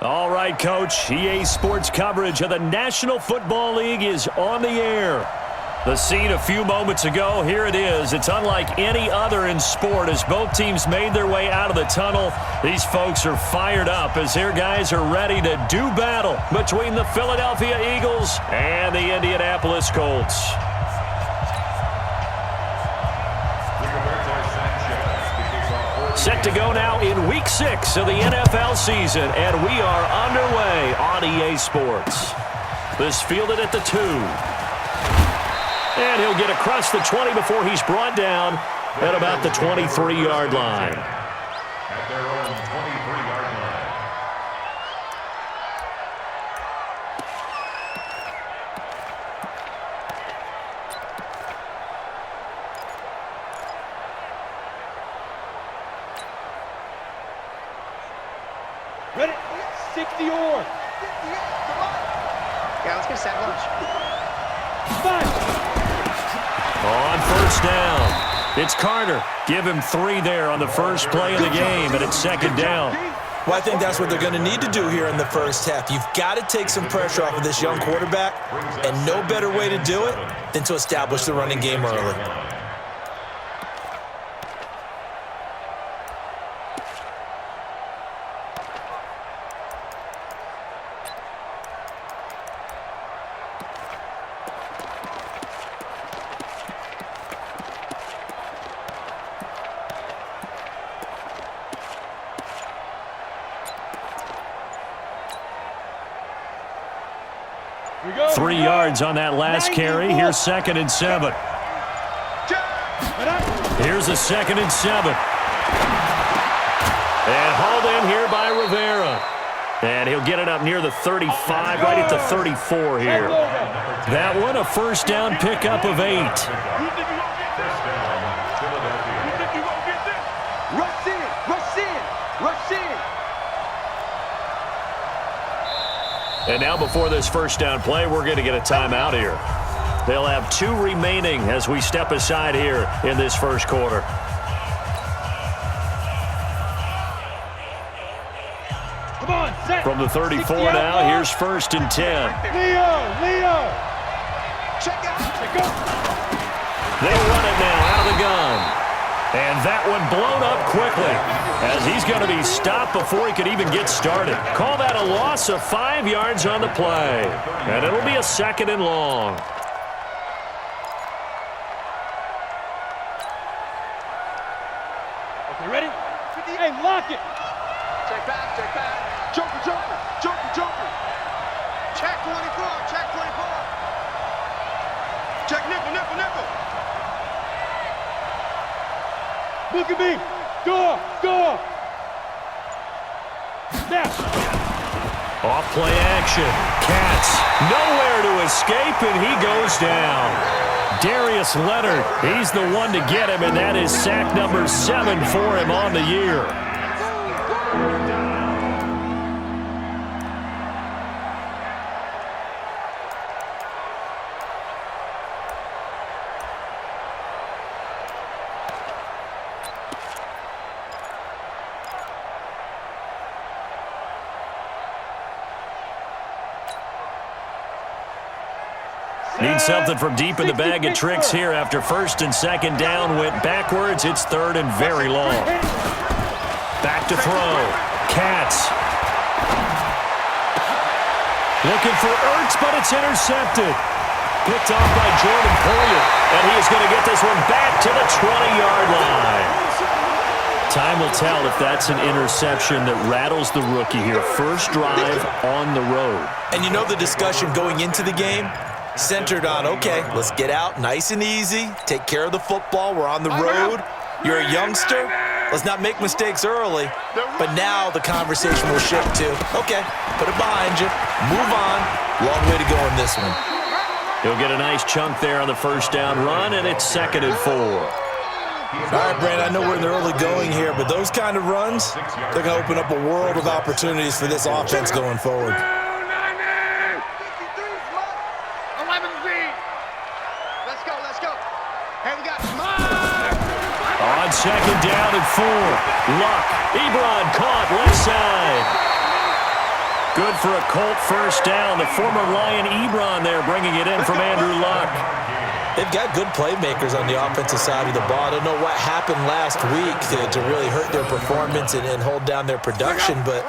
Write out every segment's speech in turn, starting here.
All right, Coach. EA Sports coverage of the National Football League is on the air. The scene a few moments ago, here it is. It's unlike any other in sport as both teams made their way out of the tunnel. These folks are fired up as their guys are ready to do battle between the Philadelphia Eagles and the Indianapolis Colts. Set to go now in Week 6 of the NFL season, and we are underway on EA Sports. This fielded at the 2. And he'll get across the 20 before he's brought down at about the 23-yard line. At their own 23-yard line. Ready? 60 or. Yeah, let's get set launch. On first down, it's Carter. Give him 3 there on the first play of the game, and it's second down. Well, I think that's what they're going to need to do here in the first half. You've got to take some pressure off of this young quarterback, and no better way to do it than to establish the running game early. We go. 3 yards on that last carry. Here's 2nd and 7. Here's a 2nd and 7. And hauled in here by Rivera. And he'll get it up near the 35, right at the 34 here. That one, a first down pickup of 8. Rush in, rush in, rush in. And now before this first down play, we're going to get a timeout here. They'll have 2 remaining as we step aside here in this first quarter. Come on, set. From the 34 now, here's 1st and 10. Leo. Check out. They'll run it now out of the gun. And that one blown up quickly as he's going to be stopped before he could even get started. Call that a loss of 5 yards on the play. And it'll be a 2nd and long. Okay, ready? Hey, lock it. Check back. Joker. Check 24. Check nickel. Look at me. Go. Snap. Off play action. Katz nowhere to escape, and he goes down. Darius Leonard, he's the one to get him, and that is sack number 7 for him on the year. Need something from deep in the bag of tricks here after 1st and 2nd down. Went backwards. It's 3rd and very long. Back to throw. Katz. Looking for Ertz, but it's intercepted. Picked off by Jordan Poyer. And he is going to get this one back to the 20-yard line. Time will tell if that's an interception that rattles the rookie here. First drive on the road. And you know the discussion going into the game? Centered on, okay, let's get out nice and easy, take care of the football, we're on the road, you're a youngster, let's not make mistakes early. But now the conversation will shift to, okay, put it behind you, move on, long way to go in this one. He'll get a nice chunk there on the first down run, and it's 2nd and 4. All right, Brandon, I know we're in the early going here, but those kind of runs, they're going to open up a world of opportunities for this offense going forward. On 2nd down and 4. Luck. Ebron caught left side. Good for a Colt first down. The former Lion Ebron there bringing it in from Andrew Luck. They've got good playmakers on the offensive side of the ball. I don't know what happened last week to really hurt their performance and hold down their production, but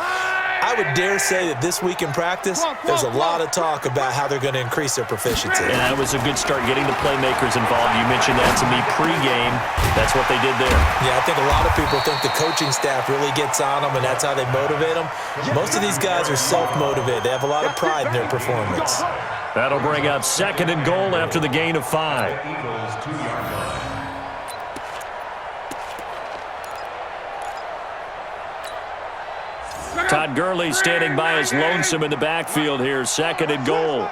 I would dare say that this week in practice, there's a lot of talk about how they're going to increase their proficiency. And that was a good start getting the playmakers involved. You mentioned that to me pregame. That's what they did there. Yeah, I think a lot of people think the coaching staff really gets on them, and that's how they motivate them. Most of these guys are self-motivated. They have a lot of pride in their performance. That'll bring up 2nd and goal after the gain of 5. Eagles 2-yard line. Todd Gurley standing by his lonesome in the backfield here. 2nd and goal.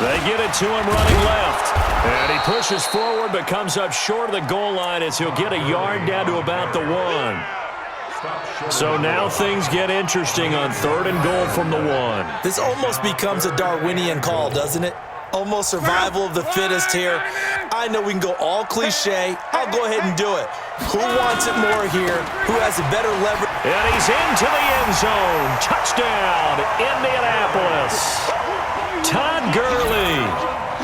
They get it to him running left. And he pushes forward but comes up short of the goal line as he'll get a yard down to about the 1. So now things get interesting on 3rd and goal from the 1. This almost becomes a Darwinian call, doesn't it? Almost survival of the fittest here. I know we can go all cliche. I'll go ahead and do it. Who wants it more here? Who has a better leverage? And he's into the end zone. Touchdown, Indianapolis. Todd Gurley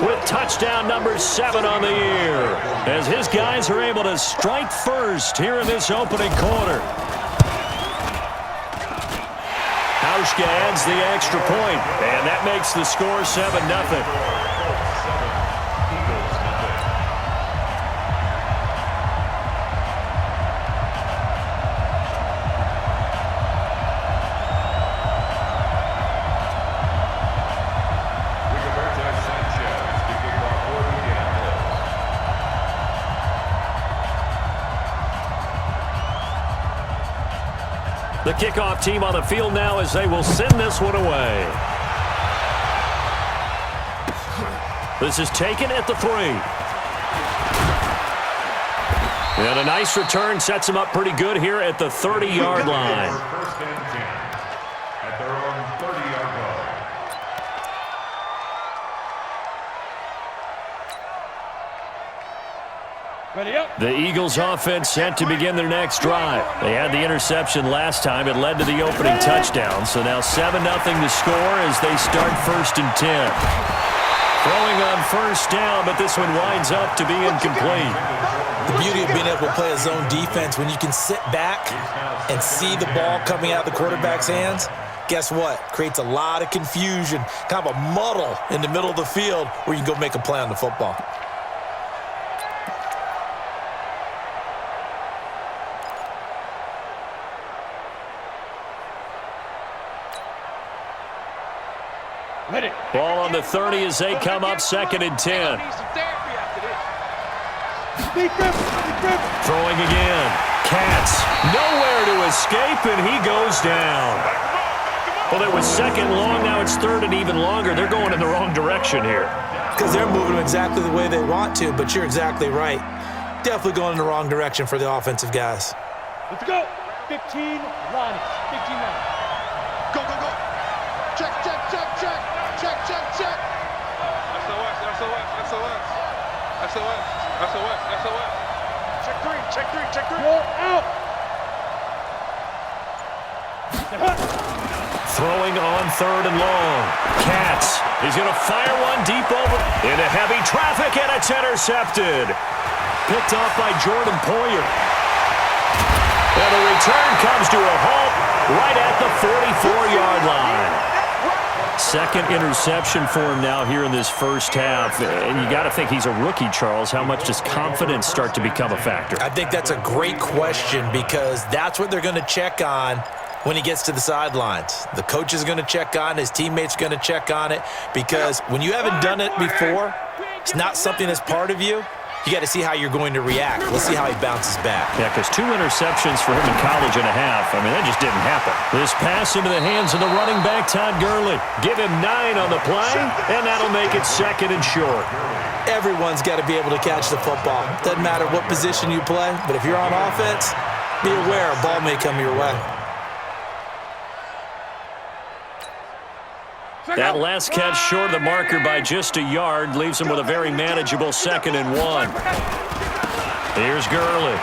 with touchdown number 7 on the year as his guys are able to strike first here in this opening quarter. Hauschka adds the extra point, and that makes the score 7-0. The kickoff team on the field now as they will send this one away. This is taken at the 3. And a nice return sets them up pretty good here at the 30-yard line. First and 10 at their own 30-yard line. Ready up. The Eagles offense set to begin their next drive. They had the interception last time. It led to the opening touchdown. So now 7-0 to score as they start 1st and 10. Throwing on first down, but this one winds up to be incomplete. The beauty of being able to play a zone defense, when you can sit back and see the ball coming out of the quarterback's hands, guess what? Creates a lot of confusion, kind of a muddle in the middle of the field where you can go make a play on the football. Ball on the 30 as they come up 2nd and 10. Throwing again. Katz nowhere to escape, and he goes down. Well, it was 2nd long. Now it's 3rd and even longer. They're going in the wrong direction here. Because they're moving exactly the way they want to, but you're exactly right. Definitely going in the wrong direction for the offensive guys. Let's go. 15 line. 15 line. Go, go, go. Check, check, check, check. Check, check, check. SOS, SOS, SOS. SOS, SOS, SOS. Check 3, check 3, check 3. Roll out. Throwing on 3rd and long. Katz is going to fire one deep over into heavy traffic, and it's intercepted. Picked off by Jordan Poyer. And the return comes to a halt right at the 44-yard line. 2nd interception for him now here in this first half. And you got to think he's a rookie, Charles. How much does confidence start to become a factor? I think that's a great question because that's what they're going to check on when he gets to the sidelines. The coach is going to check on it. His teammates are going to check on it because when you haven't done it before, it's not something that's part of you. You got to see how you're going to react. Let's see how he bounces back. Yeah, because 2 interceptions for him in college and a half. I mean, that just didn't happen. This pass into the hands of the running back, Todd Gurley. Give him 9 on the play, and that'll make it 2nd and short. Everyone's got to be able to catch the football. Doesn't matter what position you play, but if you're on offense, be aware a ball may come your way. That last catch short of the marker by just a yard leaves him with a very manageable 2nd and 1. Here's Gurley.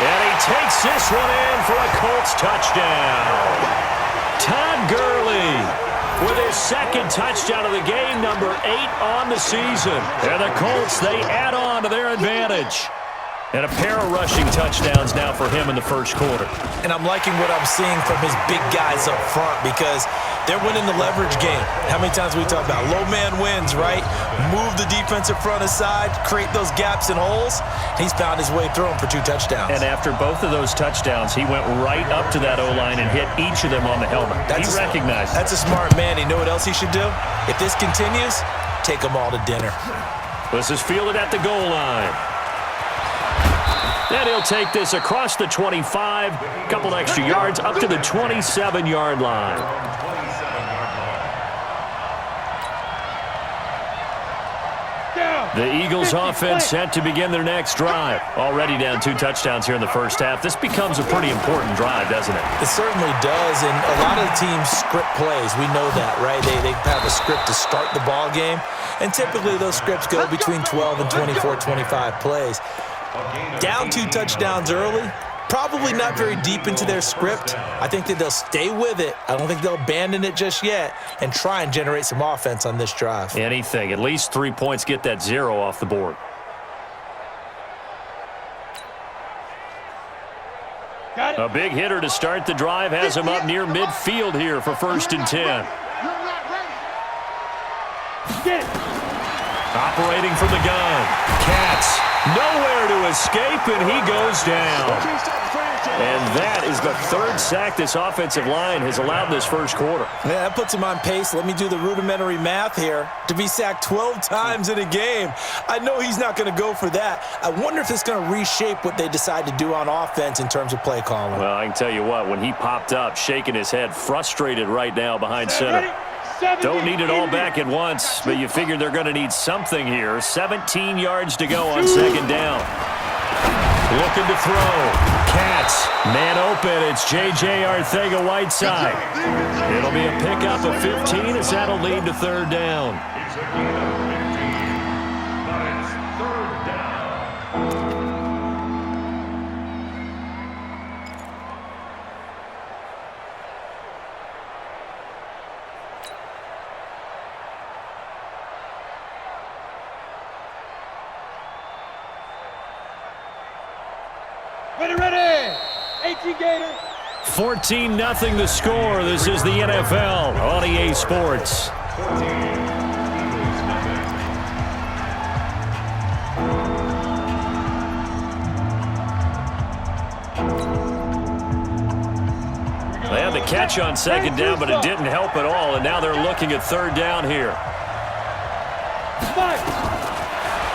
And And he takes this one in for a Colts touchdown. Todd Gurley with his second touchdown of the game, number 8 on the season. And the Colts, they add on to their advantage. And a pair of rushing touchdowns now for him in the first quarter. And I'm liking what I'm seeing from his big guys up front because they're winning the leverage game. How many times we talk about low man wins, right? Move the defensive front aside, create those gaps and holes. He's found his way through them for 2 touchdowns. And after both of those touchdowns, he went right up to that O-line and hit each of them on the helmet. He recognized it. That's a smart man. You know what else he should do? If this continues, take them all to dinner. This is fielded at the goal line. And he'll take this across the 25, couple extra yards, up to the 27-yard line. The Eagles offense set to begin their next drive. Already down 2 touchdowns here in the first half. This becomes a pretty important drive, doesn't it? It certainly does, and a lot of the teams script plays. We know that, right? They have a script to start the ball game, and typically those scripts go between 12 and 24, 25 plays. Down 2 touchdowns early, probably not very deep into their script. I think that they'll stay with it. I don't think they'll abandon it just yet and try and generate some offense on this drive. Anything. At least 3 points, get that 0 off the board. A big hitter to start the drive has him up near midfield here for 1st and 10. Operating from the gun. Katz nowhere to escape, and he goes down. And that is the 3rd sack this offensive line has allowed this first quarter. Yeah, that puts him on pace. Let me do the rudimentary math here. To be sacked 12 times in a game, I know he's not going to go for that. I wonder if it's going to reshape what they decide to do on offense in terms of play calling. Well, I can tell you what, when he popped up, shaking his head, frustrated right now behind center. Don't need it all back at once, but you figure they're going to need something here. 17 yards to go on 2nd down. Looking to throw. Katz, man open. It's J.J. Arcega-Whiteside. It'll be a pickup of 15 as that'll lead to 3rd down. Ready. 18 Gator. 14-0 the score. This is the NFL on EA Sports. They had the catch on 2nd down, but it didn't help at all, and now they're looking at 3rd down here.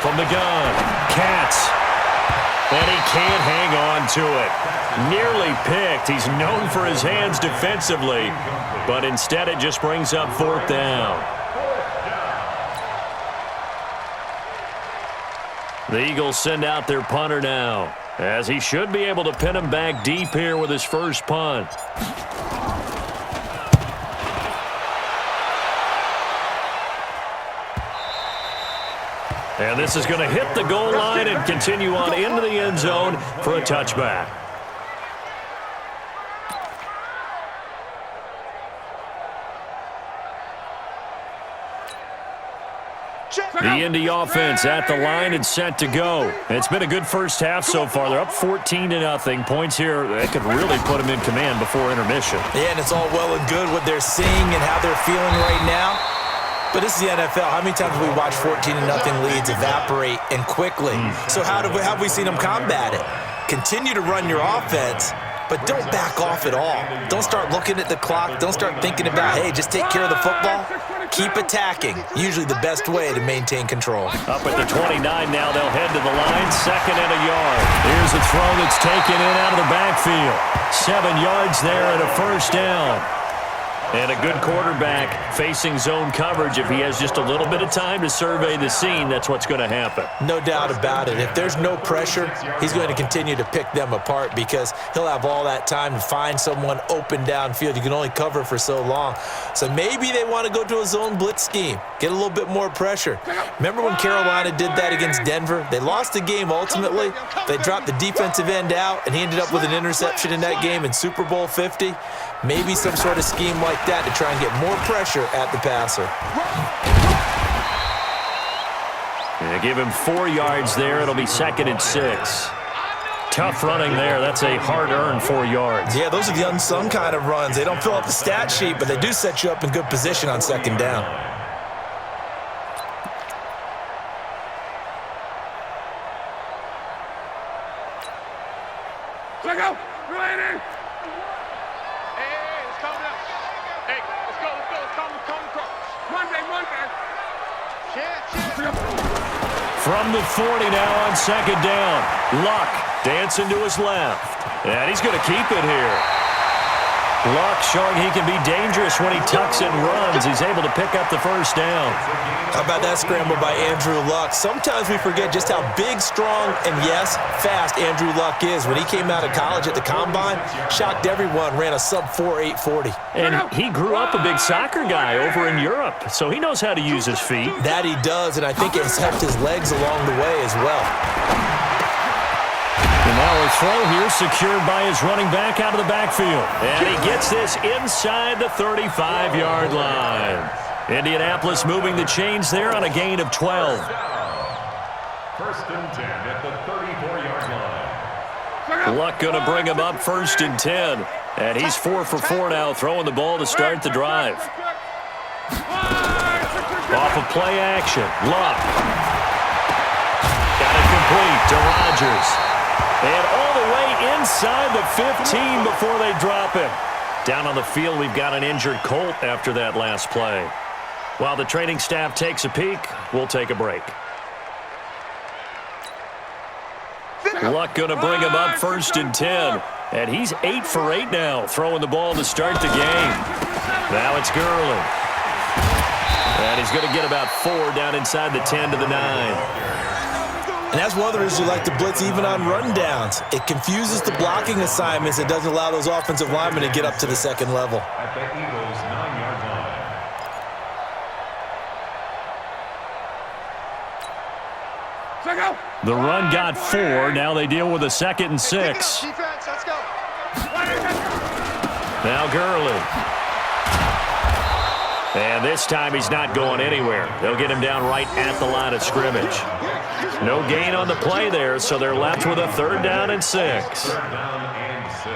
From the gun, Katz. And he can't hang on to it. Nearly picked. He's known for his hands defensively, but instead it just brings up 4th down. The Eagles send out their punter now, as he should be able to pin him back deep here with his first punt. And this is going to hit the goal line and continue on into the end zone for a touchback. The Indy offense at the line and set to go. It's been a good first half so far. They're up 14-0. Points here that could really put them in command before intermission. Yeah, and it's all well and good what they're seeing and how they're feeling right now. But this is the NFL. How many times have we watched 14-0 leads evaporate and quickly? So how have we seen them combat it? Continue to run your offense, but don't back off at all. Don't start looking at the clock. Don't start thinking about, hey, just take care of the football. Keep attacking. Usually the best way to maintain control. Up at the 29 now. They'll head to the line. 2nd and a yard. Here's a throw that's taken in out of the backfield. 7 yards there and a 1st down. And a good quarterback facing zone coverage. If he has just a little bit of time to survey the scene, that's what's going to happen. No doubt about it. If there's no pressure, he's going to continue to pick them apart because he'll have all that time to find someone open downfield. You can only cover for so long. So maybe they want to go to a zone blitz scheme, get a little bit more pressure. Remember when Carolina did that against Denver? They lost the game ultimately. They dropped the defensive end out, and he ended up with an interception in that game in Super Bowl 50. Maybe some sort of scheme like that to try and get more pressure at the passer. They give him 4 yards there. It'll be 2nd and 6. Tough running there. That's a hard-earned 4 yards. Yeah, those are the unsung kind of runs. They don't fill up the stat sheet, but they do set you up in good position on 2nd down. Let go! Ready! From the 40 now on 2nd down. Luck dancing to his left. And he's going to keep it here. Luck showing he can be dangerous when he tucks and runs. He's able to pick up the 1st down. How about that scramble by Andrew Luck? Sometimes we forget just how big, strong, and yes, fast Andrew Luck is. When he came out of college at the Combine, shocked everyone, ran a sub-4 840. And he grew up a big soccer guy over in Europe, so he knows how to use his feet. That he does, and I think it's helped his legs along the way as well. And now a throw here secured by his running back out of the backfield. And he gets this inside the 35-yard line. Indianapolis moving the chains there on a gain of 12. 1st and 10 at the 34-yard line. Luck going to bring him up 1st and 10. And he's 4 for 4 now, throwing the ball to start the drive. Off of play action, Luck. Got it complete to Rodgers. And all the way inside the 15 before they drop him. Down on the field, we've got an injured Colt after that last play. While the training staff takes a peek, we'll take a break. Luck going to bring him up 1st and 10. And he's 8 for 8 now, throwing the ball to start the game. Now it's Gurley. And he's going to get about 4 down inside the 10 to the 9. And that's one of the reasons you like to blitz even on rundowns. It confuses the blocking assignments. It doesn't allow those offensive linemen to get up to the 2nd level. At the Eagles' 9-yard line. The run got 4. Now they deal with a 2nd and 6. Defense, let's go. Now Gurley. And this time he's not going anywhere. They'll get him down right at the line of scrimmage. No gain on the play there, so they're left with a 3rd down and 6. 3rd down and 6.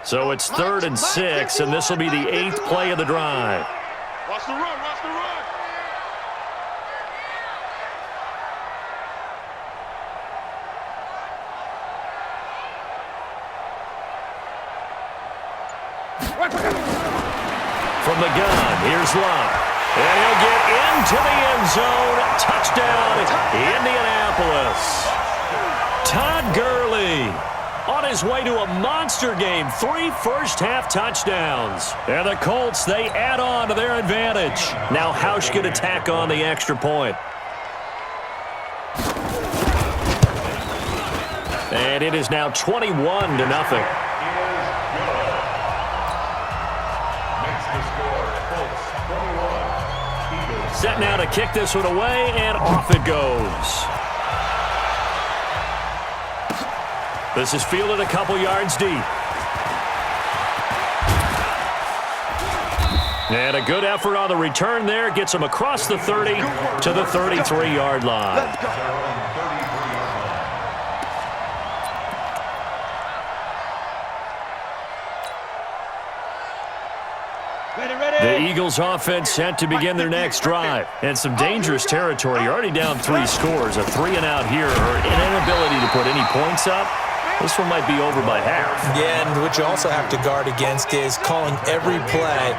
So it's 3rd and 6, and this will be the 8th play of the drive. Watch the run, watch the run. From the gun, here's Luck. And he'll get into the end zone. Touchdown, Indianapolis. Todd Gurley on his way to a monster game. 3 first-half touchdowns. And the Colts, they add on to their advantage. Now Housh can attack on the extra point. And it is now 21-0. Set now to kick this one away, and off it goes. This is fielded a couple yards deep. And a good effort on the return there. Gets him across the 30 to the 33-yard line. The Eagles offense set to begin their next drive. And some dangerous territory. You're already down 3 scores. A 3-and-out here, or an inability to put any points up. This one might be over by half. Yeah, and what you also have to guard against is calling every play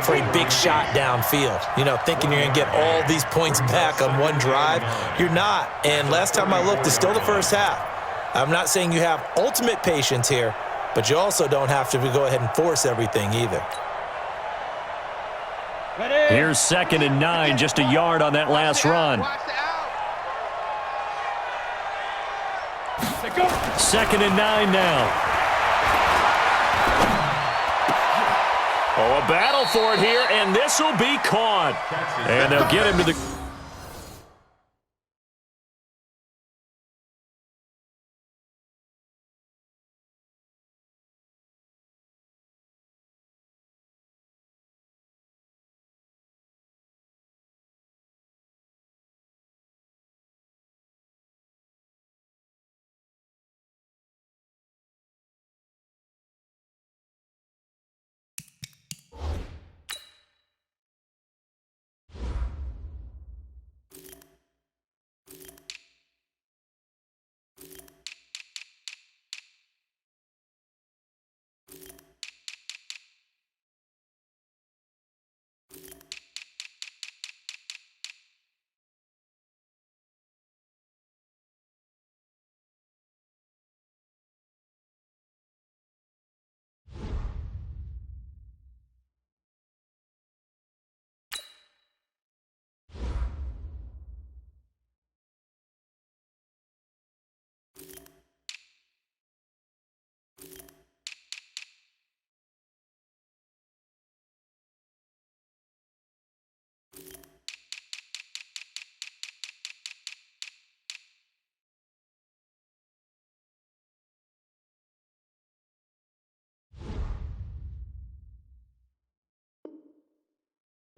for a big shot downfield. You know, thinking you're going to get all these points back on one drive. You're not. And last time I looked, it's still the first half. I'm not saying you have ultimate patience here, but you also don't have to go ahead and force everything either. Here's 2nd and 9, just a yard on that last run. 2nd and 9 now. Oh, a battle for it here, and this will be caught. And they'll get him to the...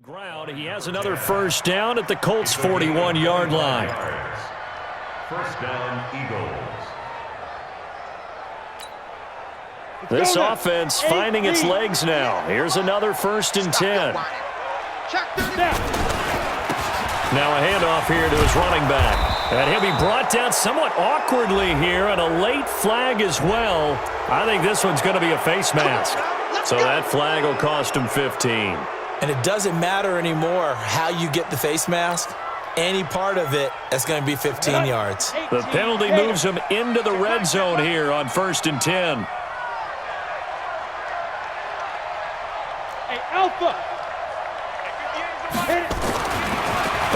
ground. He has another first down at the Colts' 41-yard line. First down, Eagles. This offense finding its legs now. Here's another 1st and 10. Now a handoff here to his running back. And he'll be brought down somewhat awkwardly here, and a late flag as well. I think this one's going to be a face mask. So that flag will cost him 15. And it doesn't matter anymore how you get the face mask. Any part of it, that's going to be 15 yards. The penalty moves him into the red zone here on 1st and 10. Hey, Alpha.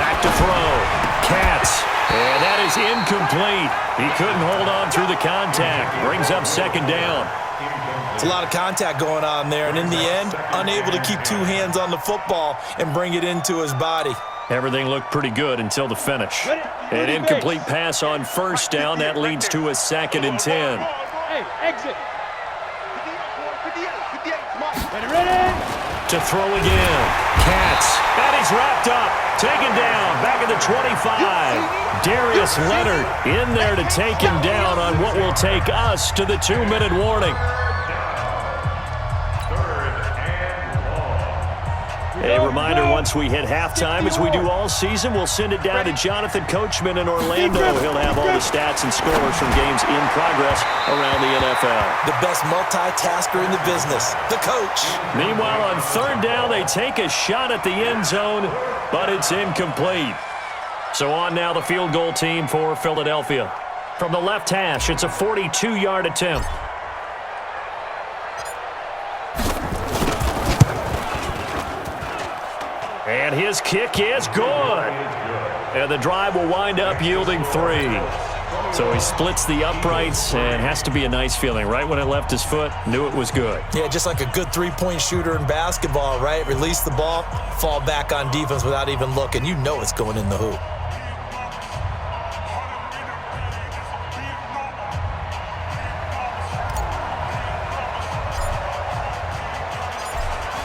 Back to throw. Katz. And that is incomplete. He couldn't hold on through the contact. Brings up 2nd down. It's a lot of contact going on there, and in the end, unable to keep 2 hands on the football and bring it into his body. Everything looked pretty good until the finish. An incomplete pass on 1st down. That leads to a 2nd and 10. Hey, exit. Ready. To throw again. Katz. And he's wrapped up. Taken down. Back at the 25. Darius Leonard in there to take him down on what will take us to the 2-minute warning. A reminder, once we hit halftime, as we do all season, we'll send it down to Jonathan Coachman in Orlando. He'll have all the stats and scores from games in progress around the NFL. The best multitasker in the business, the coach. Meanwhile, on 3rd down, they take a shot at the end zone, but it's incomplete. So on now the field goal team for Philadelphia. From the left hash, it's a 42-yard attempt. And his kick is good. And the drive will wind up yielding 3. So he splits the uprights, and has to be a nice feeling. Right when it left his foot, knew it was good. Yeah, just like a good 3-point shooter in basketball, right? Release the ball, fall back on defense without even looking. You know it's going in the hoop.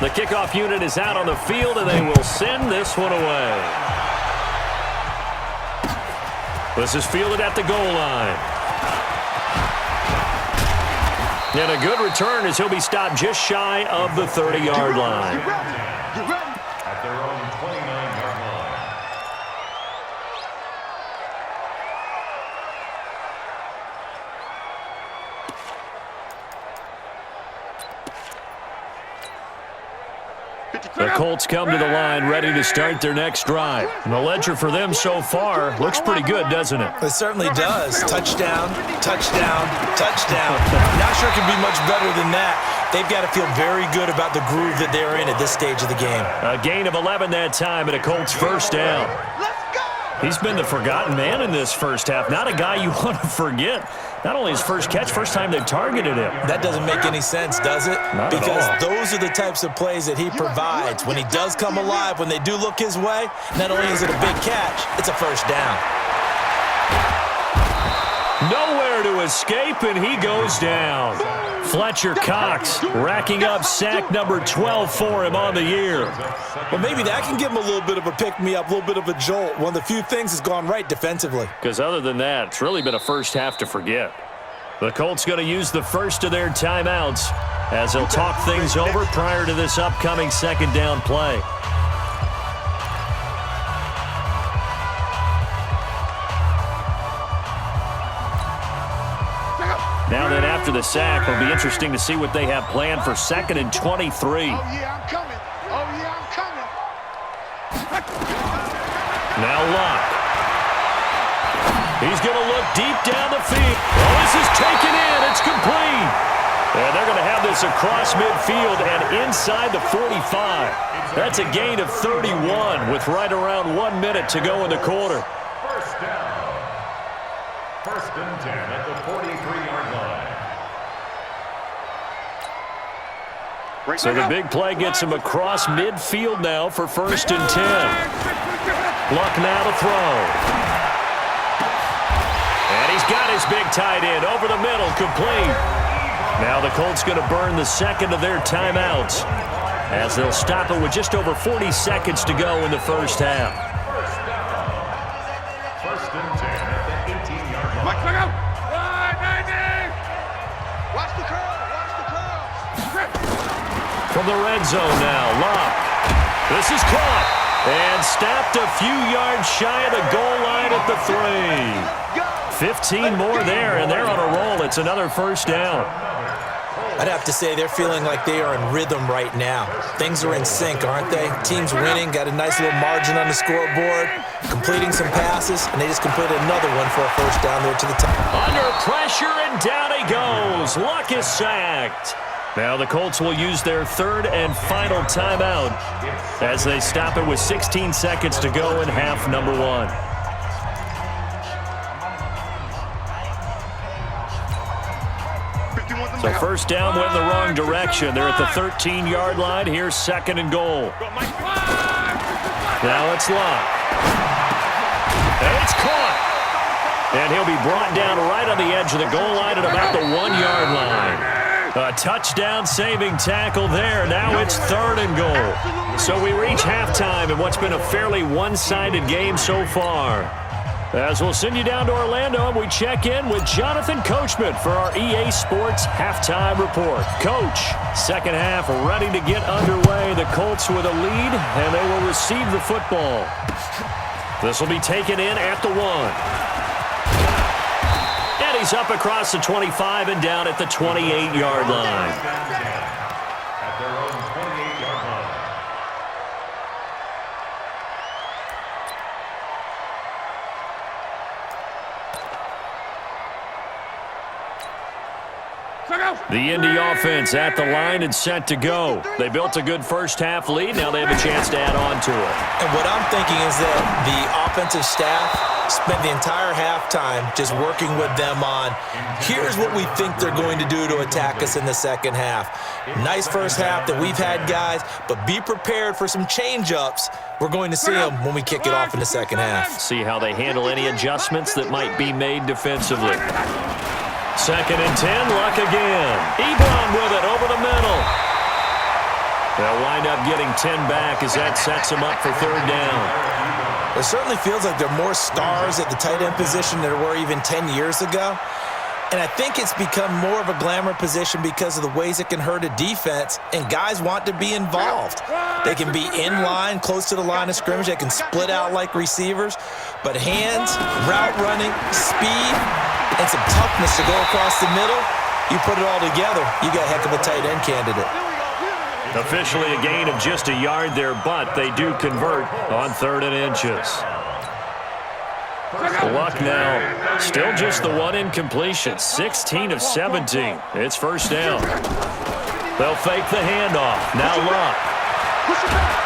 The kickoff unit is out on the field, and they will send this one away. This is fielded at the goal line. And a good return as he'll be stopped just shy of the 30-yard line. At their own 29-yard line. The Colts come to the line ready to start their next drive. And the ledger for them so far looks pretty good, doesn't it? It certainly does. Touchdown, touchdown, touchdown. Not sure it can be much better than that. They've got to feel very good about the groove that they're in at this stage of the game. A gain of 11 that time and a Colts first down. He's been the forgotten man in this first half. Not a guy you want to forget. Not only his first catch, first time they've targeted him. That doesn't make any sense, does it? Not because at all. Those are the types of plays that he provides. When he does come alive, when they do look his way, not only is it a big catch, it's a first down. Nowhere to escape, and he goes down. Fletcher Cox racking up sack number 12 for him on the year. Well, maybe that can give him a little bit of a pick-me-up, a little bit of a jolt. One of the few things has gone right defensively. Because other than that, it's really been a first half to forget. The Colts going to use the first of their timeouts as they'll talk things over prior to this upcoming second down play. Now then, after the sack, it'll be interesting to see what they have planned for 2nd and 23. Oh, yeah, I'm coming. Oh, yeah, I'm coming. Now Locke. He's going to look deep down the field. Oh, this is taken in. It's complete. And they're going to have this across midfield and inside the 45. That's a gain of 31 with right around 1 minute to go in the quarter. First down. 1st and 10 at the 43-yard line. So the big play gets him across midfield now for 1st and 10. Luck now to throw. And he's got his big tight end over the middle, complete. Now the Colts going to burn the second of their timeouts as they'll stop it with just over 40 seconds to go in the first half. First down. 1st and 10 at the 18-yard line. Look out! Watch the curl. Watch the curl. From the red zone now, Locke. This is caught and stopped a few yards shy of the goal line at the 3. 15 more there, and they're on a roll. It's another first down. I'd have to say they're feeling like they are in rhythm right now. Things are in sync, aren't they? Team's winning, got a nice little margin on the scoreboard, completing some passes, and they just completed another one for a first down there to the top. Under pressure, and down he goes. Luck is sacked. Now the Colts will use their third and final timeout as they stop it with 16 seconds to go in half number 1. So first down went in the wrong direction. They're at the 13-yard line. Here's 2nd and goal. Now it's Locke. And it's caught. And he'll be brought down right on the edge of the goal line at about the 1-yard line. A touchdown-saving tackle there. Now it's 3rd and goal. So we reach halftime in what's been a fairly one-sided game so far. As we'll send you down to Orlando, and we check in with Jonathan Coachman for our EA Sports Halftime Report. Coach, second half ready to get underway. The Colts with a lead, and they will receive the football. This will be taken in at the 1. And he's up across the 25 and down at the 28-yard line. At their own 28-yard line. The Indy offense at the line and set to go. They built a good first half lead. Now they have a chance to add on to it. And what I'm thinking is that the offensive staff spent the entire halftime just working with them on, here's what we think they're going to do to attack us in the second half. Nice first half that we've had, guys, but be prepared for some change-ups. We're going to see them when we kick it off in the second half. See how they handle any adjustments that might be made defensively. 2nd and 10, Luck again. Ebron with it over the middle. They'll wind up getting 10 back as that sets them up for 3rd down. It certainly feels like there are more stars at the tight end position than there were even 10 years ago. And I think it's become more of a glamour position because of the ways it can hurt a defense, and guys want to be involved. They can be in line, close to the line of scrimmage. They can split out like receivers. But hands, route running, speed, and some toughness to go across the middle, you put it all together, you got a heck of a tight end candidate. Officially a gain of just a yard there, but they do convert on 3rd and inches. Luck now, still just the one incompletion, 16 of 17. It's 1st down. They'll fake the handoff. Now Luck.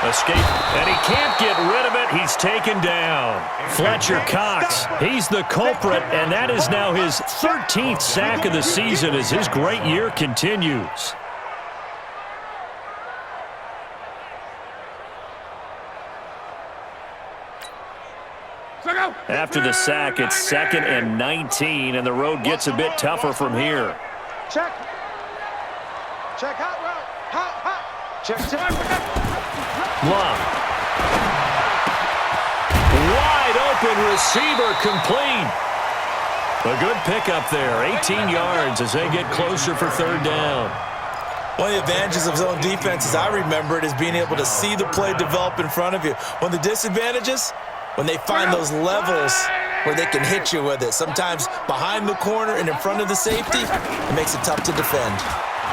Escape, and he can't get rid of it. He's taken down. Fletcher Cox, he's the culprit, and that is now his 13th sack of the season as his great year continues. After the sack, it's 2nd and 19, and the road gets a bit tougher from here. Check. Check, hot route. Hot. Check. Luck. Wide open receiver complete. A good pickup there, 18 yards as they get closer for 3rd down. One of the advantages of zone defense, as I remember it, is being able to see the play develop in front of you. One of the disadvantages, when they find those levels where they can hit you with it. Sometimes behind the corner and in front of the safety, it makes it tough to defend.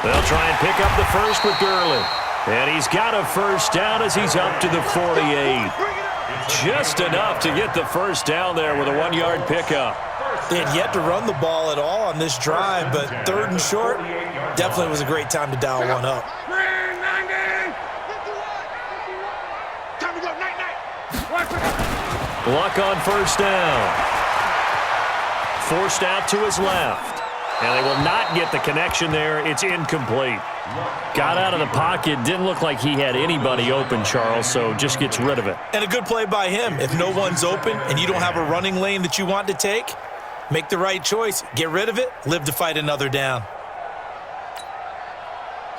They'll try and pick up the first with Gurley. And he's got a 1st down as he's up to the 48. Just enough to get the 1st down there with a 1-yard pickup. They had yet to run the ball at all on this drive, but 3rd and short definitely was a great time to dial one up. Time to go, night. Luck on 1st down. Forced out to his left. And they will not get the connection there. It's incomplete. Got out of the pocket. Didn't look like he had anybody open, Charles, so just gets rid of it. And a good play by him. If no one's open and you don't have a running lane that you want to take, make the right choice. Get rid of it. Live to fight another down.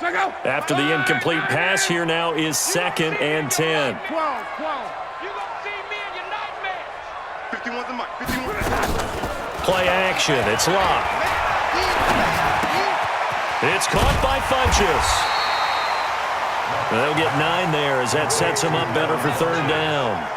After the incomplete pass, here now is 2nd and 10. You're going to see me in your nightmares. 51 the mic. 51. Play action. It's Luck. It's caught by Funchess. They'll get 9 there as that sets them up better for 3rd down.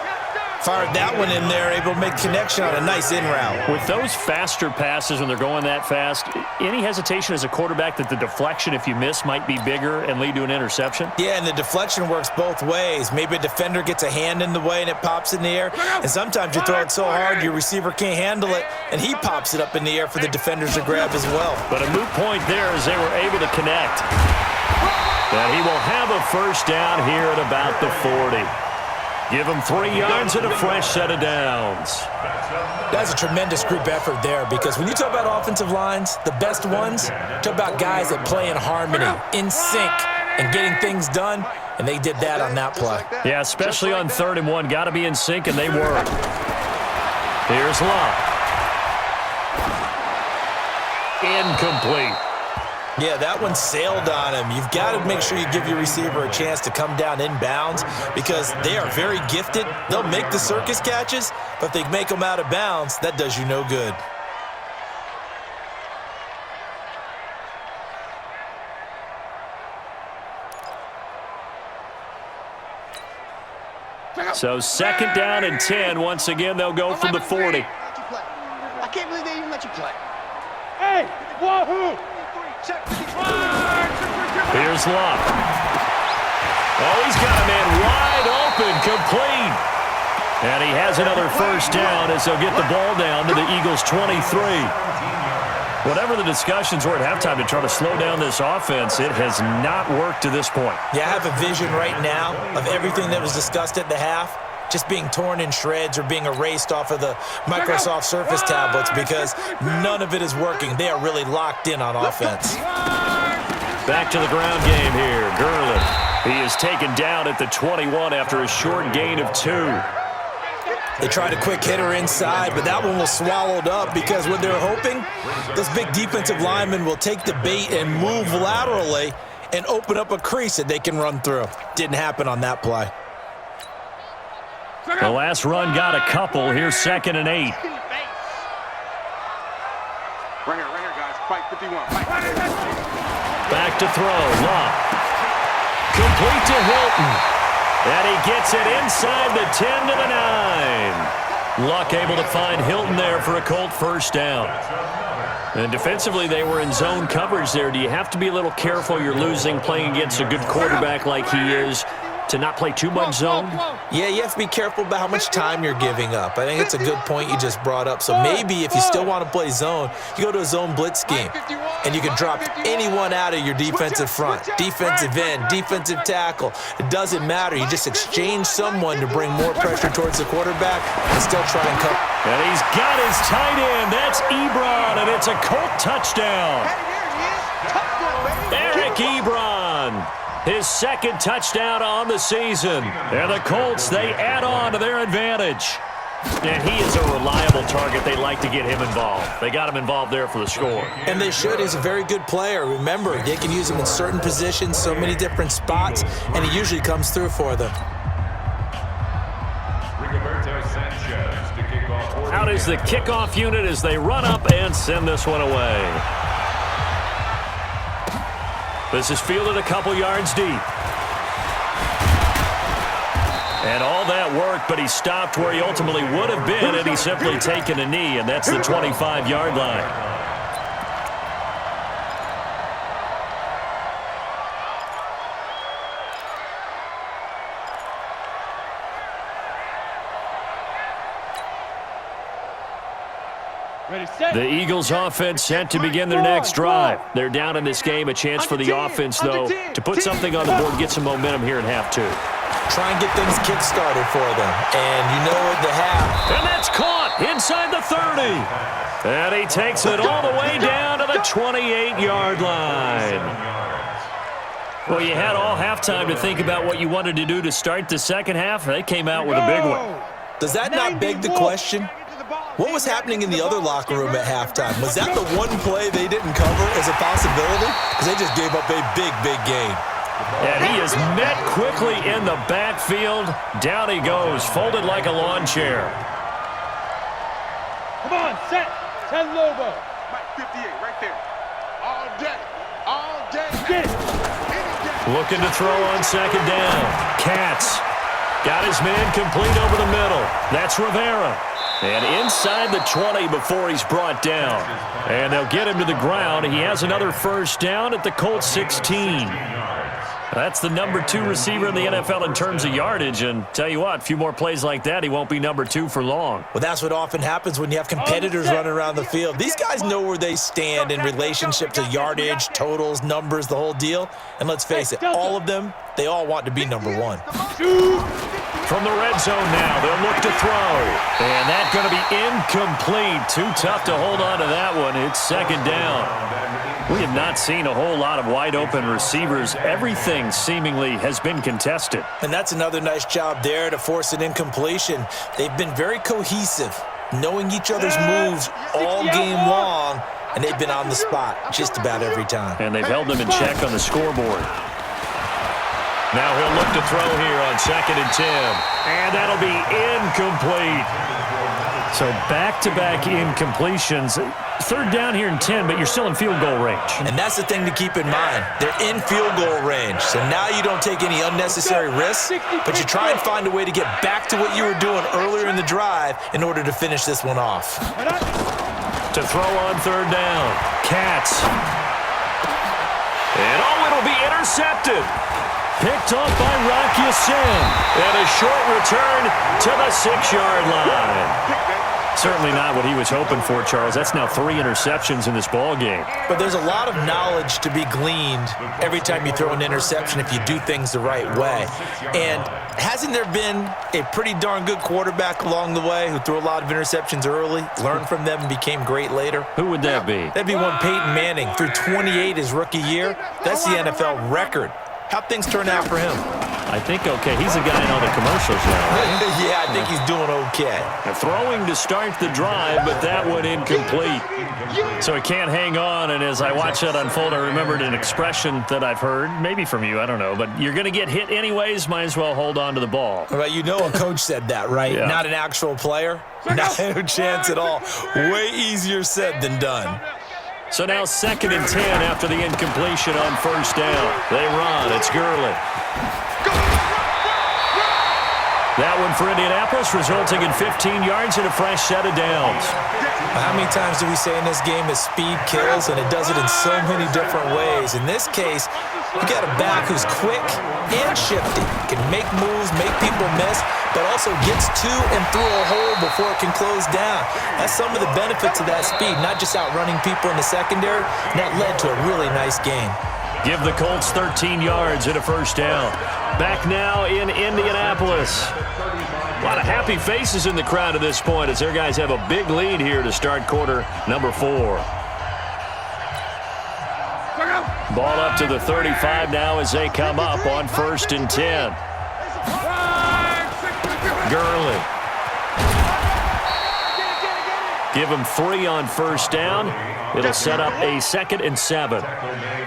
Fired that one in there, able to make connection on a nice in route. With those faster passes when they're going that fast, any hesitation as a quarterback that the deflection, if you miss, might be bigger and lead to an interception? Yeah, and the deflection works both ways. Maybe a defender gets a hand in the way and it pops in the air. And sometimes you throw it so hard your receiver can't handle it, and he pops it up in the air for the defenders to grab as well. But a moot point there as they were able to connect. And he will have a 1st down here at about the 40. Give him 3 yards and a fresh set of downs. That's a tremendous group effort there, because when you talk about offensive lines, the best ones, talk about guys that play in harmony, in sync, and getting things done, and they did that on that play. Yeah, especially on 3rd and 1. Got to be in sync, and they were. Here's Luck. Incomplete. Yeah, that one sailed on him. You've got to make sure you give your receiver a chance to come down inbounds, because they are very gifted. They'll make the circus catches, but if they make them out of bounds, that does you no good. So 2nd down and 10. Once again, they'll go from the 40. I can't believe they even let you play. Hey, wahoo! Here's Luck. Oh, he's got a man wide open, complete. And he has another 1st down as they'll get the ball down to the Eagles' 23. Whatever the discussions were at halftime to try to slow down this offense, it has not worked to this point. Yeah, I have a vision right now of everything that was discussed at the half just being torn in shreds or being erased off of the Microsoft Surface tablets, because none of it is working. They are really locked in on offense. Back to the ground game here. Gurley. He is taken down at the 21 after a short gain of 2. They tried a quick hitter inside, but that one was swallowed up, because what they're hoping, those big defensive linemen will take the bait and move laterally and open up a crease that they can run through. Didn't happen on that play. The last run got a couple. Here's 2nd and 8. Right here, guys. Fight 51. Fight. Back to throw. Luck. Complete to Hilton. And he gets it inside the 10 to the 9. Luck able to find Hilton there for a Colt 1st down. And defensively, they were in zone coverage there. Do you have to be a little careful you're losing playing against a good quarterback like he is to not play too much zone? Yeah, you have to be careful about how much time you're giving up. I think it's a good point you just brought up. So maybe if you still want to play zone, you go to a zone blitz scheme, and you can drop anyone out of your defensive front, defensive end, defensive tackle. It doesn't matter. You just exchange someone to bring more pressure towards the quarterback and still try and cover. And he's got his tight end. That's Ebron, and it's a Colt touchdown. Eric Ebron, his second touchdown on the season. And the Colts, they add on to their advantage. And he is a reliable target. They like to get him involved. They got him involved there for the score. And they should. He's a very good player. Remember, they can use him in certain positions, so many different spots, and he usually comes through for them. Out is the kickoff unit as they run up and send this one away. This is fielded a couple yards deep. And all that worked, but he stopped where he ultimately would have been had he simply taken a knee, and that's the 25-yard line. The Eagles offense set to begin their next drive. They're down in this game. A chance for the offense, though, to put something on the board, get some momentum here in half two. Try and get things kick-started for them. And you know what they have. And that's caught inside the 30. And he takes it all the way down to the 28-yard line. Well, you had all halftime to think about what you wanted to do to start the second half. They came out with a big one. Does that not beg the question? What was happening in the other locker room at halftime? Was that the one play they didn't cover as a possibility? Because they just gave up a big, big gain. And he is met quickly in the backfield. Down he goes, folded like a lawn chair. Come on, set. 10 Lobo. 58, right there. All day. All day. Get it. Looking to throw on second down. Katz got his man complete over the middle. That's Rivera. And inside the 20 before he's brought down. And they'll get him to the ground. He has another first down at the Colts 16. That's the number 2 receiver in the NFL in terms of yardage. And tell you what, a few more plays like that, he won't be number 2 for long. Well, that's what often happens when you have competitors running around the field. These guys know where they stand in relationship to yardage, totals, numbers, the whole deal. And let's face it, all of them, they all want to be number 1. From the red zone now, they'll look to throw. And that's going to be incomplete. Too tough to hold on to that one. It's second down. We have not seen a whole lot of wide-open receivers. Everything seemingly has been contested. And that's another nice job there to force an incompletion. They've been very cohesive, knowing each other's moves all game long, and they've been on the spot just about every time. And they've held them in check on the scoreboard. Now he'll look to throw here on second and 10. And that'll be incomplete. So back-to-back incompletions. Third down here in 10, but you're still in field goal range. And that's the thing to keep in mind. They're in field goal range. So now you don't take any unnecessary risks, but you try and find a way to get back to what you were doing earlier in the drive in order to finish this one off. To throw on third down. Katz. And it'll be intercepted. Picked off by Rock Ya-Sin. And a short return to the 6-yard line. Certainly not what he was hoping for, Charles. That's now 3 interceptions in this ball game. But there's a lot of knowledge to be gleaned every time you throw an interception if you do things the right way. And hasn't there been a pretty darn good quarterback along the way who threw a lot of interceptions early, learned from them, and became great later? Who would that be? That'd be one Peyton Manning. Threw 28 his rookie year. That's the NFL record. How'd things turn out for him? I think okay. He's a guy in all the commercials now, right? Yeah, I think he's doing okay. Throwing to start the drive, but that one incomplete. So he can't hang on, and as I watch that unfold, I remembered an expression that I've heard, maybe from you, I don't know, but you're going to get hit anyways, might as well hold on to the ball. Well, you know a coach said that, right? Yeah. Not an actual player? No chance at all. Way easier said than done. So now second and 10 after the incompletion on first down. They run. It's Gurley. That one for Indianapolis, resulting in 15 yards and a fresh set of downs. How many times do we say in this game that speed kills, and it does it in so many different ways? In this case, you got a back who's quick and shifty, can make moves, make people miss, but also gets to and through a hole before it can close down. That's some of the benefits of that speed, not just outrunning people in the secondary, and that led to a really nice game. Give the Colts 13 yards and a first down. Back now in Indianapolis. A lot of happy faces in the crowd at this point as their guys have a big lead here to start quarter number 4. Ball up to the 35 now as they come up on 1st and 10. Gurley. Give him 3 on first down. It'll set up a 2nd and 7.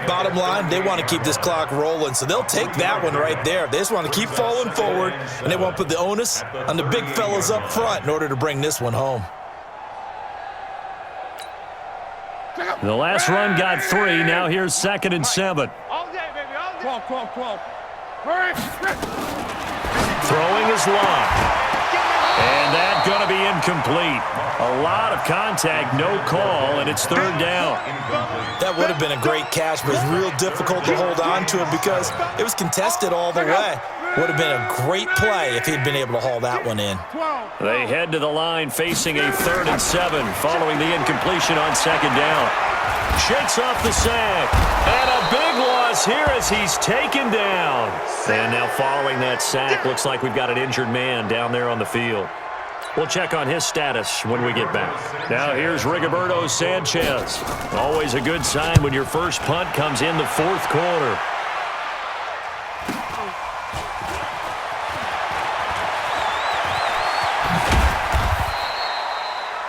Bottom line, they want to keep this clock rolling, so they'll take that one right there. They just want to keep falling forward, and they want to put the onus on the big fellas up front in order to bring this one home. The last run got 3. Now here's 2nd and 7. All day, baby, all day. Come on. Throwing is locked. And that's going to be incomplete. A lot of contact, no call, and it's 3rd down. That would have been a great catch, but it's real difficult to hold on to it because it was contested all the way. Would have been a great play if he'd been able to haul that one in. They head to the line facing a 3rd and 7 following the incompletion on 2nd down. Shakes off the sack. And a big loss here as he's taken down. And now following that sack, looks like we've got an injured man down there on the field. We'll check on his status when we get back. Now here's Rigoberto Sanchez. Always a good sign when your first punt comes in the 4th quarter.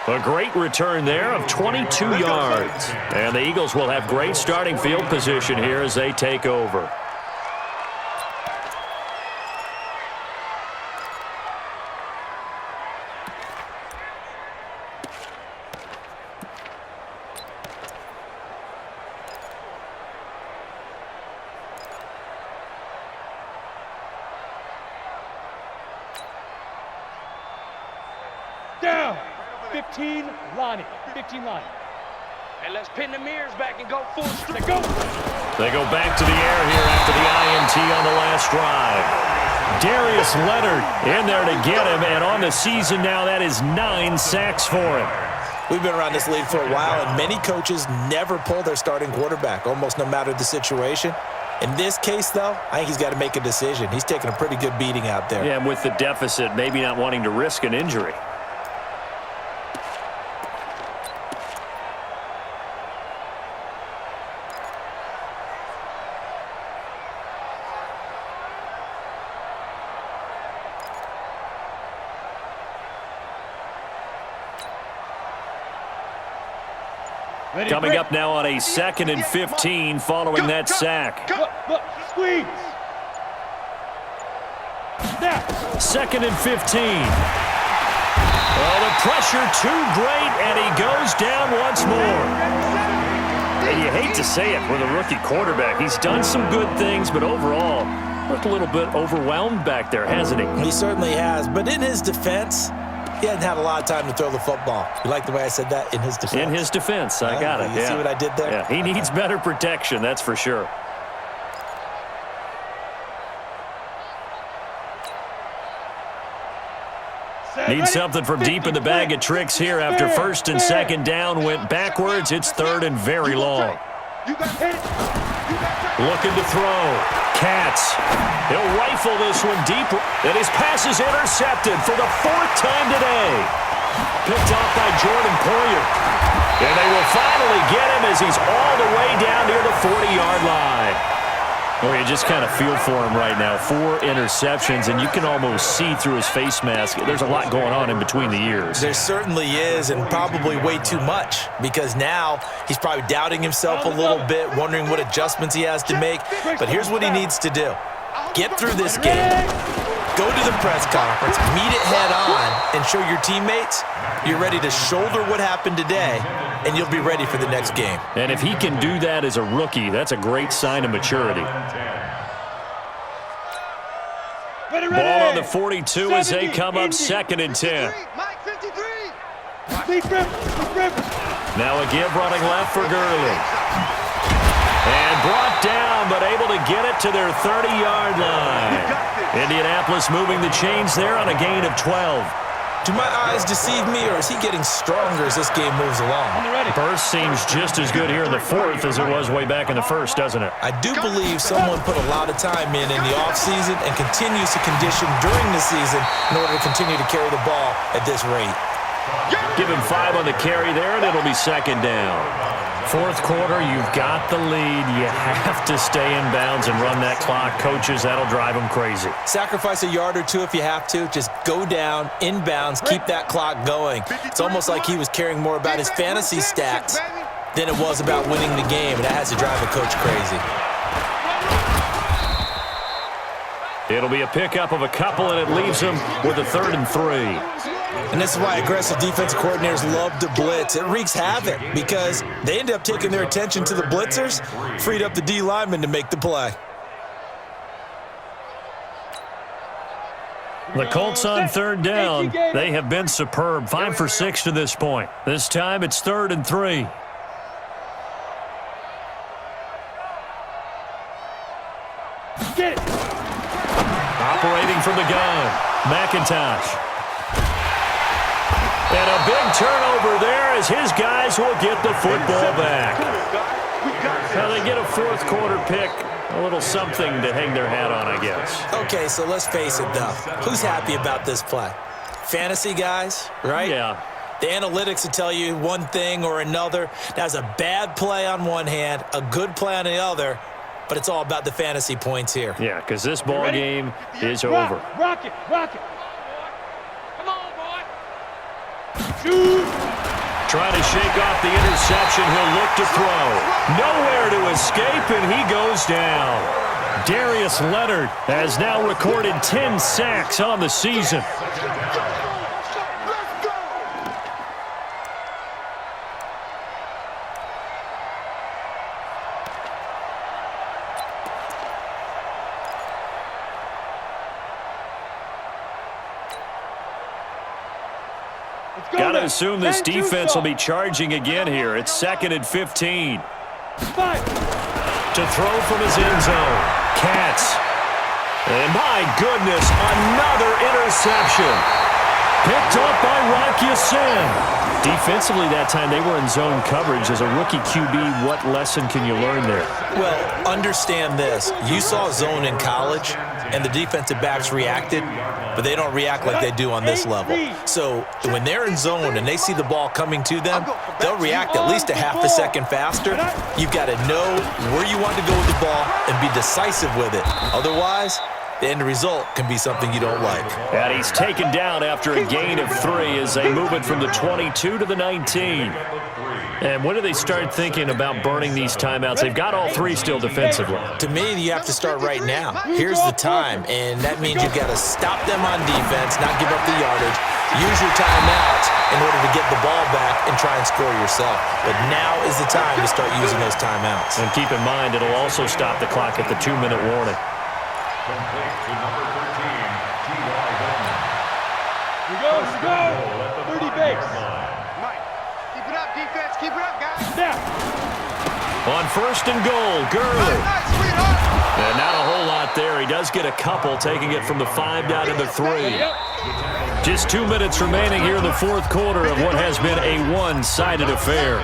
A great return there of 22 yards. And the Eagles will have great starting field position here as they take over. Down. 15 line. And let's pin the mirrors back and go full strength. Go. They go back to the air here after the INT on the last drive. Darius Leonard in there to get him, and on the season now, that is 9 sacks for him. We've been around this league for a while, and many coaches never pull their starting quarterback, almost no matter the situation. In this case, though, I think he's got to make a decision. He's taking a pretty good beating out there. Yeah, and with the deficit, maybe not wanting to risk an injury. Coming up now on a 2nd and 15 following that sack. Look, squeeze. Now. 2nd and 15. Oh, the pressure too great, and he goes down once more. And you hate to say it with a rookie quarterback. He's done some good things, but overall, looked a little bit overwhelmed back there, hasn't he? He certainly has, but in his defense, he hasn't had a lot of time to throw the football. You like the way I said that? In his defense. In his defense, I got it. You see what I did there? Yeah, he needs better protection, that's for sure. Needs something from deep in the bag of tricks here after 1st and 2nd down went backwards. It's 3rd and very long. Looking to throw. Katz. He'll rifle this one deep. And his pass is intercepted for the 4th time today. Picked off by Jordan Poyer. And they will finally get him as he's all the way down near the 40-yard line. Oh, you just kind of feel for him right now. 4 interceptions, and you can almost see through his face mask. There's a lot going on in between the ears. There certainly is, and probably way too much, because now he's probably doubting himself a little bit, wondering what adjustments he has to make. But here's what he needs to do. Get through this game. Go to the press conference, meet it head on, and show your teammates you're ready to shoulder what happened today, and you'll be ready for the next game. And if he can do that as a rookie, that's a great sign of maturity. Ball on the 42 as they come up 2nd and 10. Now a give running left for Gurley. And brought down, but able to get it to their 30-yard line. Indianapolis moving the chains there on a gain of 12. Do my eyes deceive me, or is he getting stronger as this game moves along? Burst seems just as good here in the fourth as it was way back in the first, doesn't it? I do believe someone put a lot of time in the offseason and continues to condition during the season in order to continue to carry the ball at this rate. Give him 5 on the carry there, and it'll be second down. Fourth quarter, you've got the lead. You have to stay in bounds and run that clock. Coaches, that'll drive them crazy. Sacrifice a yard or two if you have to. Just go down, in bounds, keep that clock going. It's almost like he was caring more about his fantasy stats than it was about winning the game, and that has to drive a coach crazy. It'll be a pickup of a couple, and it leaves him with a 3rd and 3. And this is why aggressive defensive coordinators love to blitz. It wreaks havoc because they end up taking their attention to the blitzers, freed up the D lineman to make the play. The Colts on 3rd down. They have been superb. 5 for 6 to this point. This time it's 3rd and 3. Get it. Operating from the gun, McIntosh. And a big turnover there as his guys will get the football back. Now they get a fourth quarter pick, a little something to hang their hat on, I guess. Okay, so let's face it, though. Who's happy about this play? Fantasy guys, right? Yeah. The analytics will tell you one thing or another. That's a bad play on one hand, a good play on the other, but it's all about the fantasy points here. Yeah, because this ball game is over. Rock it, rock it. Come on, boy. Shoot. Trying to shake off the interception. He'll look to throw. Nowhere to escape, and he goes down. Darius Leonard has now recorded 10 sacks on the season. Got to assume this defense will be charging again here. It's 2nd and 15. 5. To throw from his end zone. Katz. And my goodness, another interception. Picked up by Rock Ya-Sin. Defensively that time, they were in zone coverage. As a rookie QB, what lesson can you learn there? Well, understand this. You saw zone in college, and the defensive backs reacted, but they don't react like they do on this level. So when they're in zone and they see the ball coming to them, they'll react at least a half a second faster. You've got to know where you want to go with the ball and be decisive with it. Otherwise, the end result can be something you don't like. And he's taken down after a gain of 3 as they move it from the 22 to the 19. And when do they start thinking about burning these timeouts? They've got all 3 still defensively. To me, you have to start right now. Here's the time, and that means you've got to stop them on defense, not give up the yardage. Use your timeouts in order to get the ball back and try and score yourself. But now is the time to start using those timeouts. And keep in mind, it'll also stop the clock at the 2-minute warning. Complete to number 13, T.Y. Hilton. We go. 30 base. Mike, keep it up, defense. Keep it up, guys. Snap. On 1st and goal, Gurley. Nice, sweetheart. And not a whole lot there. He does get a couple, taking it from the 5 down to the 3. Just 2 minutes remaining here in the fourth quarter of what has been a one-sided affair.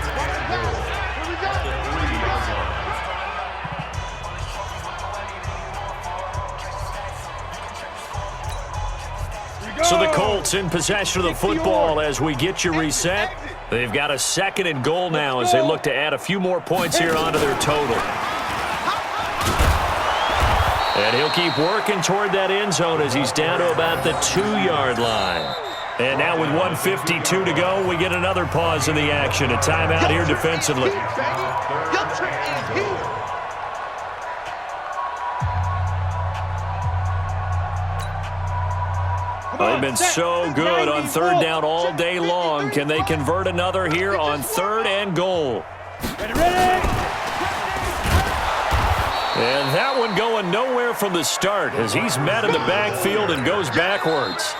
So the Colts in possession of the football as we get you reset. They've got a 2nd and goal now as they look to add a few more points here onto their total. And he'll keep working toward that end zone as he's down to about the 2-yard line. And now with 1:52 to go, we get another pause in the action. A timeout here defensively. They've been so good on 3rd down all day long. Can they convert another here on 3rd and goal? Ready. And that one going nowhere from the start as he's met in the backfield and goes backwards.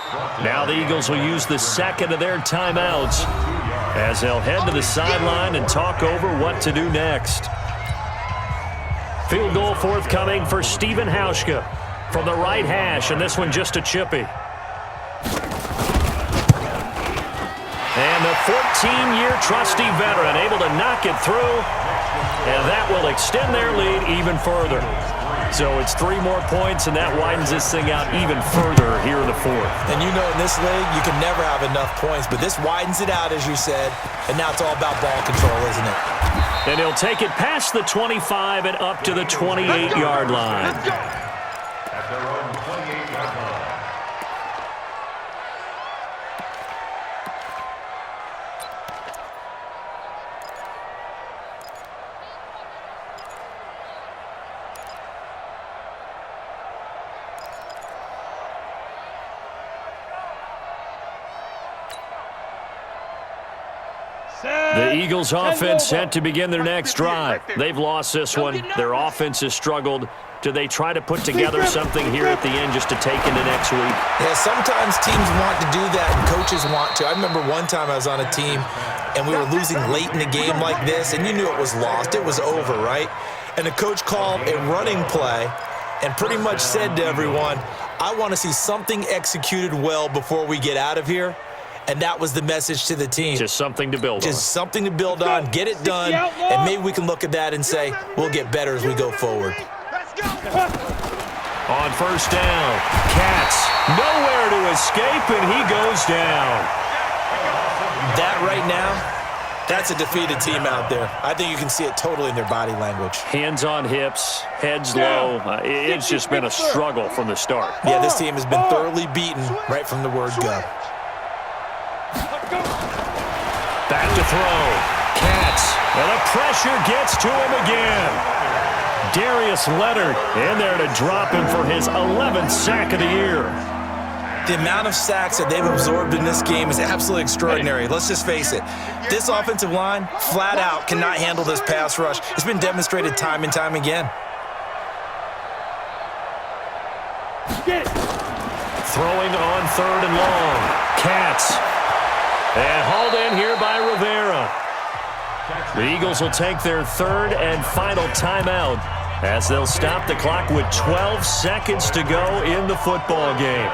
Now the Eagles will use the second of their timeouts as they'll head to the sideline and talk over what to do next. Field goal forthcoming for Stephen Hauschka from the right hash, and this one just a chippy. And the 14-year trusty veteran able to knock it through, and that will extend their lead even further. So it's 3 more points, and that widens this thing out even further here in the fourth. And you know in this league, you can never have enough points, but this widens it out, as you said, and now it's all about ball control, isn't it? And he'll take it past the 25 and up to the 28-yard line. At their own 28-yard line. The Eagles' offense set to begin their next drive. They've lost this one. Their offense has struggled. Do they try to put together something here at the end just to take into next week? Yeah, sometimes teams want to do that and coaches want to. I remember one time I was on a team and we were losing late in the game like this, and you knew it was lost. It was over, right? And the coach called a running play and pretty much said to everyone, I want to see something executed well before we get out of here. And that was the message to the team. Just something to build on. Just something to build on, get it done, and maybe we can look at that and say, we'll get better as we go forward. On first down, Katz nowhere to escape, and he goes down. That right now, that's a defeated team out there. I think you can see it totally in their body language. Hands on hips, heads low. It's just been a struggle from the start. Yeah, this team has been thoroughly beaten right from the word go. Back to throw. Katz. And the pressure gets to him again. Darius Leonard in there to drop him for his 11th sack of the year. The amount of sacks that they've absorbed in this game is absolutely extraordinary. Let's just face it. This offensive line, flat out, cannot handle this pass rush. It's been demonstrated time and time again. Throwing on 3rd and long. Katz. And hauled in here by Rivera. The Eagles will take their 3rd and final timeout as they'll stop the clock with 12 seconds to go in the football game.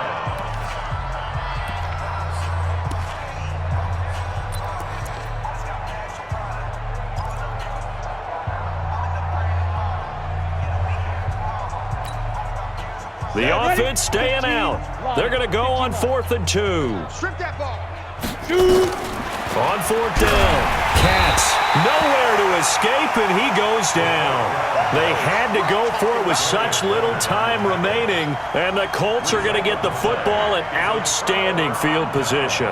The offense staying out. They're going to go on 4th and 2. Strip that ball. On 4th down, Katz nowhere to escape, and he goes down. They had to go for it with such little time remaining, and the Colts are going to get the football in outstanding field position.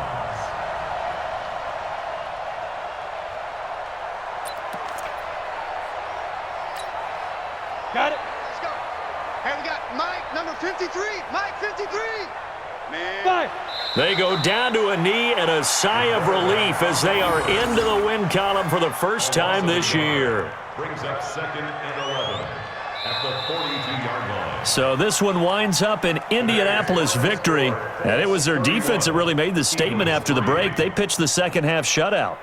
Got it. Let's go. Hey, we got Mike, number 53. Mike, 53. Man. 5. They go down to a knee and a sigh of relief as they are into the win column for the first time this year. Brings up 2nd and 11 at the 42-yard line. So this one winds up an Indianapolis victory, and it was their defense that really made the statement after the break. They pitched the second half shutout.